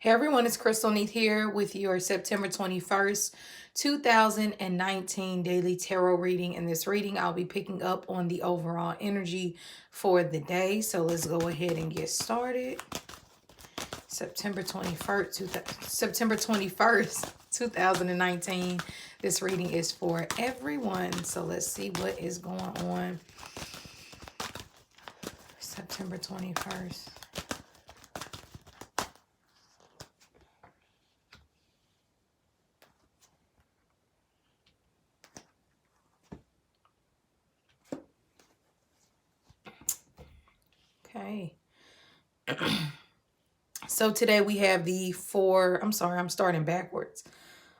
Hey everyone, it's Crystal Neat here with your September 21st, 2019 daily tarot reading. In this reading, I'll be picking up on the overall energy for the day. So let's go ahead and get started. September 21st, 2019. This reading is for everyone. So let's see what is going on. September 21st. Okay. So today we have the four, I'm sorry, I'm starting backwards.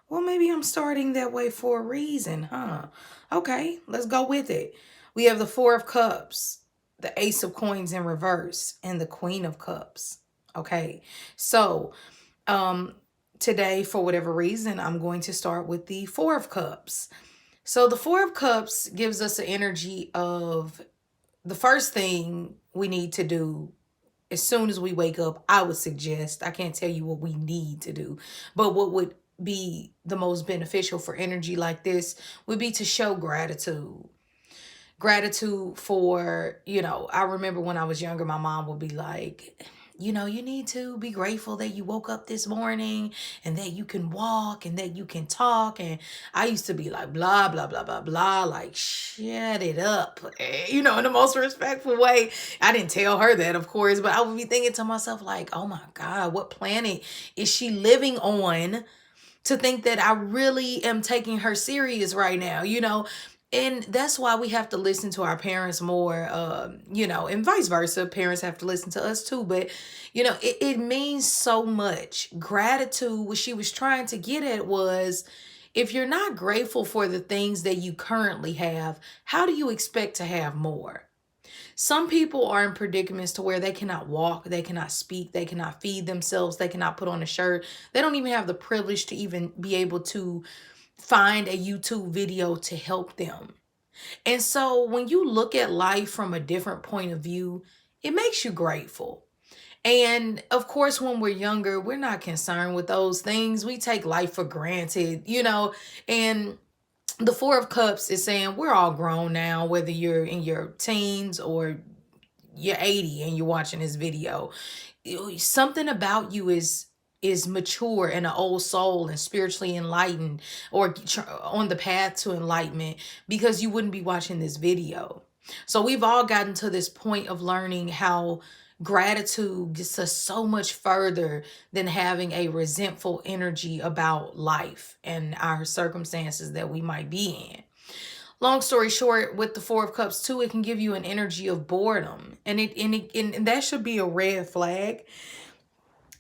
Well, maybe I'm starting that way for a reason, huh? Okay, let's go with it. We have the Four of Cups, the Ace of Coins in reverse, and the Queen of Cups. Okay, so today, for whatever reason, I'm going to start with the Four of Cups. So the Four of Cups gives us an energy of the first thing we need to do as soon as we wake up. I would suggest, I can't tell you what we need to do, but what would be the most beneficial for energy like this would be to show gratitude. Gratitude for, I remember when I was younger, my mom would be like, you need to be grateful that you woke up this morning and that you can walk and that you can talk. And I used to be like, blah, blah, blah, blah, blah, like, shut it up, in the most respectful way. I didn't tell her that, of course, but I would be thinking to myself, like, oh my God, what planet is she living on to think that I really am taking her serious right now, And that's why we have to listen to our parents more, and vice versa. Parents have to listen to us too. But, it means so much. Gratitude, what she was trying to get at was, if you're not grateful for the things that you currently have, how do you expect to have more? Some people are in predicaments to where they cannot walk, they cannot speak, they cannot feed themselves, they cannot put on a shirt. They don't even have the privilege to even be able to find a YouTube video to help them. And so when you look at life from a different point of view, it makes you grateful. And of course, when we're younger, we're not concerned with those things. We take life for granted, and the Four of Cups is saying we're all grown now, whether you're in your teens or you're 80 and you're watching this video. Something about you is mature and an old soul and spiritually enlightened, or on the path to enlightenment, because you wouldn't be watching this video. So we've all gotten to this point of learning how gratitude gets us so much further than having a resentful energy about life and our circumstances that we might be in. Long story short, with the Four of Cups too, it can give you an energy of boredom, and and that should be a red flag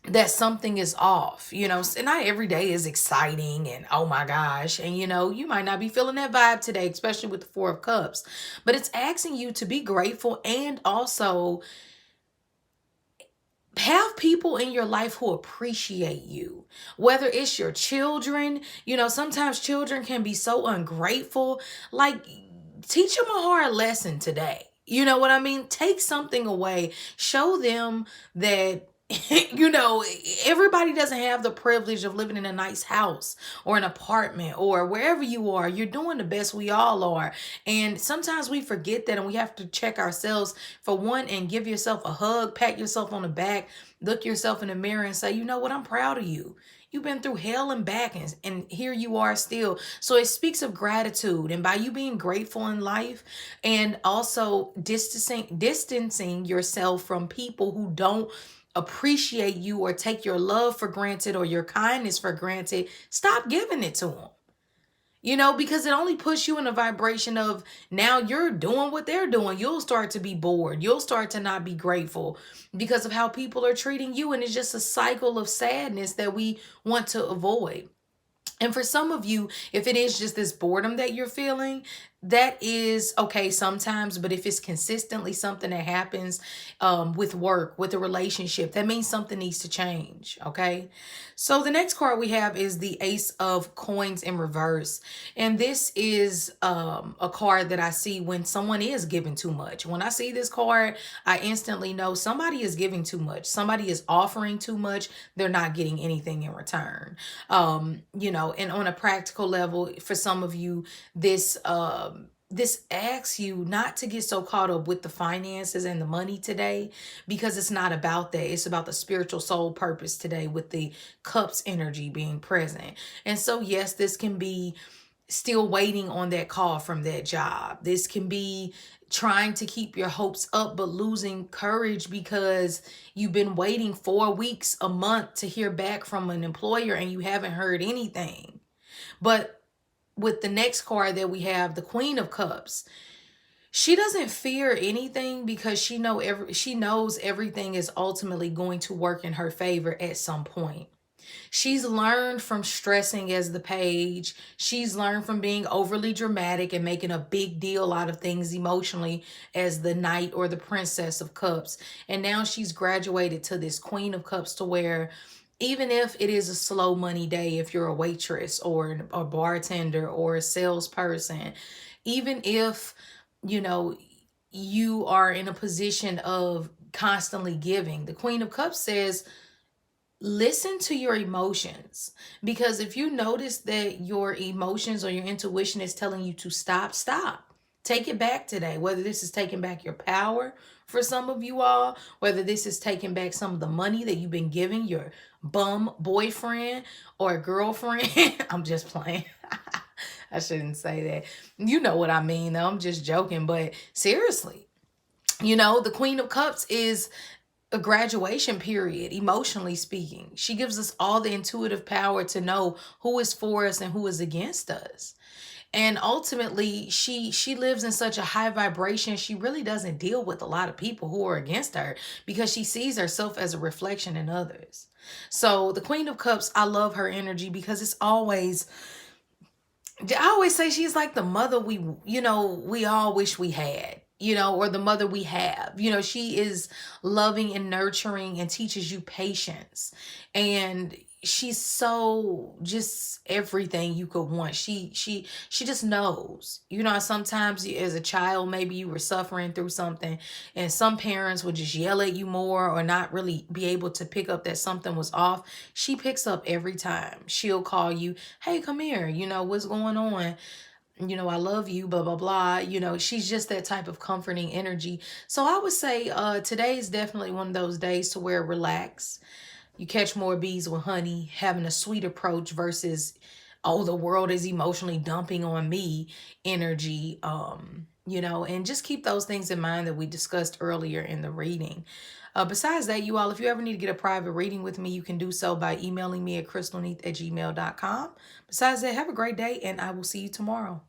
that something is off. And not every day is exciting and oh my gosh, and you might not be feeling that vibe today, especially with the Four of Cups, but it's asking you to be grateful and also have people in your life who appreciate you, whether it's your children. Sometimes children can be so ungrateful. Like, teach them a hard lesson today. You know what I mean? Take something away. Show them that everybody doesn't have the privilege of living in a nice house or an apartment or wherever you are. You're doing the best, we all are. And sometimes we forget that, and we have to check ourselves for one and give yourself a hug, pat yourself on the back, look yourself in the mirror and say, you know what, I'm proud of you. You've been through hell and back, and here you are still. So it speaks of gratitude. And by you being grateful in life and also distancing yourself from people who don't appreciate you or take your love for granted or your kindness for granted, stop giving it to them. Because it only puts you in a vibration of, now you're doing what they're doing. You'll start to be bored. You'll start to not be grateful because of how people are treating you. And it's just a cycle of sadness that we want to avoid. And for some of you, if it is just this boredom that you're feeling, that is okay sometimes, but if it's consistently something that happens with work, with a relationship, that means something needs to change. Okay. So the next card we have is the Ace of Coins in reverse. And this is a card that I see when someone is giving too much. When I see this card, I instantly know somebody is giving too much. Somebody is offering too much. They're not getting anything in return. And on a practical level, for some of you, this asks you not to get so caught up with the finances and the money today, because it's not about that. It's about the spiritual soul purpose today, with the cups energy being present. And so yes, this can be still waiting on that call from that job. This can be trying to keep your hopes up but losing courage because you've been waiting 4 weeks, a month to hear back from an employer and you haven't heard anything. But with the next card that we have, the Queen of Cups, she doesn't fear anything because she knows everything is ultimately going to work in her favor at some point. She's learned from stressing as the page. She's learned from being overly dramatic and making a big deal out of things emotionally as the Knight or the Princess of Cups. And now she's graduated to this Queen of Cups, to where even if it is a slow money day, if you're a waitress or a bartender or a salesperson, even if, you know, you are in a position of constantly giving, the Queen of Cups says, listen to your emotions. Because if you notice that your emotions or your intuition is telling you to stop, stop. Take it back today. Whether this is taking back your power for some of you all, whether this is taking back some of the money that you've been giving your bum boyfriend or girlfriend. I'm just playing. I shouldn't say that. You know what I mean, though. I'm just joking. But seriously, the Queen of Cups is a graduation period, emotionally speaking. She gives us all the intuitive power to know who is for us and who is against us. And ultimately, she lives in such a high vibration, she really doesn't deal with a lot of people who are against her, because she sees herself as a reflection in others. So the Queen of Cups, I love her energy because I always say she's like the mother we all wish we had, or the mother we have. She is loving and nurturing and teaches you patience. And she's so just everything you could want. She just knows. Sometimes as a child, maybe you were suffering through something and some parents would just yell at you more or not really be able to pick up that something was off. She picks up every time. She'll call you, hey, come here, what's going on? I love you, blah, blah, blah. She's just that type of comforting energy. So I would say today is definitely one of those days to where relax. You catch more bees with honey, having a sweet approach versus, oh, the world is emotionally dumping on me energy. And just keep those things in mind that we discussed earlier in the reading. Besides that, you all, if you ever need to get a private reading with me, you can do so by emailing me at crystalneath@gmail.com. Besides that, have a great day, and I will see you tomorrow.